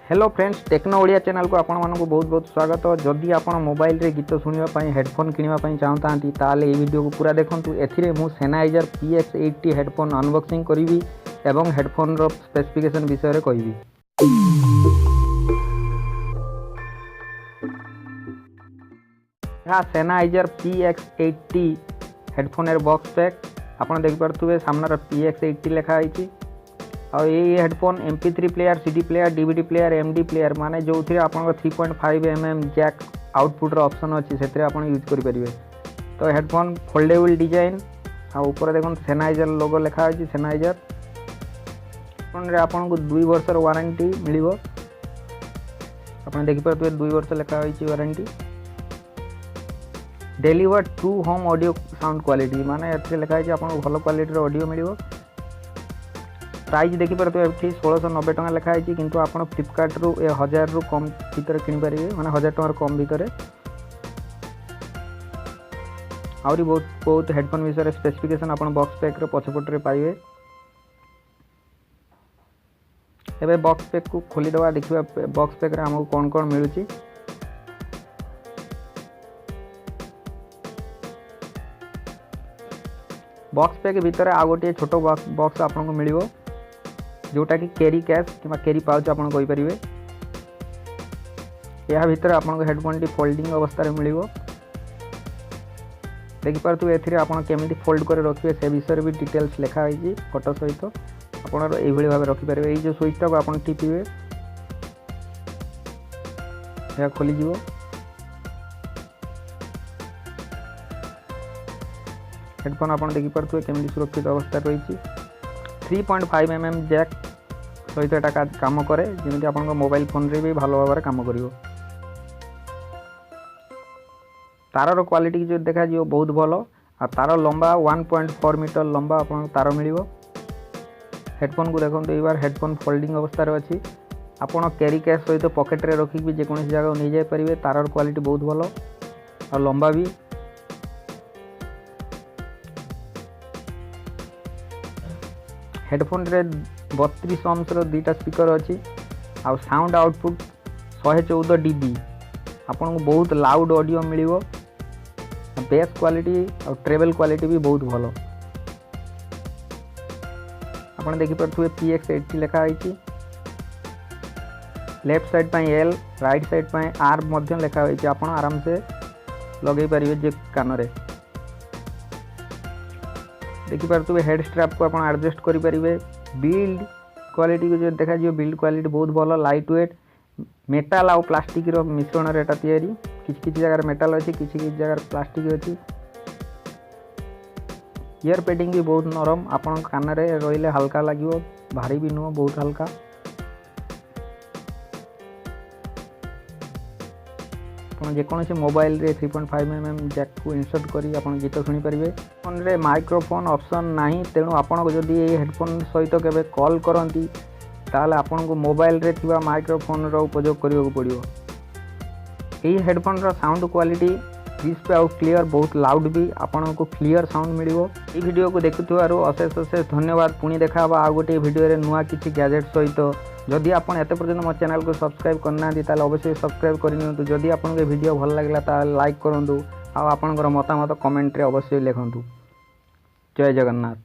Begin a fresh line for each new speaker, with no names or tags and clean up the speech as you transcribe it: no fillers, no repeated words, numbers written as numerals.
Hello friends, Techno Odia channel को आपण मानक बहुत बहुत स्वागत। जदि आप मोबाइल रे गीत शुणा हेडफोन किणवा चाहता ताले ये वीडियो को पूरा देखंतु। एथिरे मु Sennheiser PX80 हेडफोन अनबॉक्सिंग करी एवं हेडफोन रो स्पेसिफिकेशन विषय रे कहबी। यह Sennheiser PX80 headphone box pack आपन देख पारथुबे। सामने PX80 लिखा है और ये headphone MP3 player, CD player, DVD player, MD player माने जो थी आप 3.5 mm जैक आउटपुट ऑप्शन अच्छी से आप यूज करेंगे। तो हेडफोन फोल्डेबल डिजाइन आ ऊपर देखो Sennheiser लोगो लिखा है। Sennheiser हेडफोन आपको 2 वर्ष वारंटी मिल आप देखिए 2 वर्ष लिखा warranty. Deliver to home audio sound quality माने लिखा है आपको भल क्वालिटी ऑडियो मिल। प्राइस देखिपारे 1690 टका लिखाई किंतु आप फ्लिपकार्ट रु 1000 रु कम भीतर किनीपर माने 1000 टकर कम भीतर। आहरी बहुत हेडफोन विषय स्पेसिफिकेशन आप बॉक्स पैक पछपटे पाइबे। एबे बॉक्स पैक को खोलीदवा देखिबा बॉक्स पैक रे हमको कौन कौन मिलुची। बॉक्स पैक भीतर आ गोटे छोट बॉक्स आपको मिल जोटा कि कैरी कैश कि कैरी पाउच आपन कहि परिबे। या भीतर आपन हेडफोन टी फोल्डिंग अवस्था मिल देखि पारतु। एथिरे आपन केमिति फोल्ड कर रखिबे से विषय भी डिटेल्स लिखा है फोटो सहित आपन एई भली भाबे रखि परिबे। एई जो स्विच टाको आपन टिपिबे या खोली जीवो। हेडफोन आपन देखि पारतु केमिति सुरक्षित अवस्था रही। 3.5 mm जैक सहित एटा काम करे जमी आप मोबाइल फोन रे भी भल भाव काम कर। तार क्वालिटी जो देखा जी बहुत भल आ तार लंबा 1.4 मीटर लंबा आप तार मिल। हेडफोन को देखो ये बार हेडफोन फोल्डिंग अवस्था अच्छी आपड़ कैरी कैश सहित पकेट रे रखिक भी जेकोसी जगह नहीं जाई परिबे। तार क्वालिटी बहुत भल और लंबा भी। हेडफोन रे 32 ohms रो 2टा स्पीकर अच्छी आ साउंड आउटपुट 114 dB आपन को बहुत लाउड ऑडियो मिल। बेस क्वालिटी और ट्रेवल क्वालिटी भी बहुत भल। आपन देखि परथुए PX80 लिखा है। लेफ्ट साइड पे L, राइट साइड पे R मध्य लिखा है। आपन आराम से लगे पारिबे जे कान रे देखि पारथुबे। हेड स्ट्रैप को आपन एडजस्ट करि परिबे। बिल्ड क्वालिटी को जो देखा जो बिल्ड क्वालिटी बहुत भल। लाइट वेट मेटाल आउ प्लास्टिक रो मिश्रण रे एटा तयारी। किछि जगह मेटाल अछि किछि जगह प्लास्टिक अछि। ईयर पैडिंग भी बहुत नरम आपन कान रे रहिले हल्का लागिवो, भारी भी नुह, बहुत हल्का। जेकोसी मोबाइल रे 3.5 mm जैक को इंसर्ट करी आपन गीत सुनी परिबे। फोन रे माइक्रोफोन ऑप्शन नाही तेणु आपन को जदी ए हेडफोन सहित केबे कॉल करंती ताले आपन को मोबाइल रे थिबा माइक्रोफोन रो उपयोग करियो पड़ियो। ए हेडफोन रो साउंड क्वालिटी क्रिस्प आउ क्लियर बहुत लाउड भी आपन को क्लियर साउंड मिलिवो। ए वीडियो को देखुथुवारो अशेष अशेष धन्यवाद। पुणी देखाबा आ गोटे वीडियो रे नुआ किछि गैजेट सहित। जदि आप एत पर्यटन मो चैनल को सब्सक्राइब करना ताले अवश्य सब्सक्राइब करनियंतु। जदि आपन के वीडियो भल लागला ताले लाइक करंतु आ आपनकर मतामत कमेंट रे अवश्य लिखंतु। जय जगन्नाथ।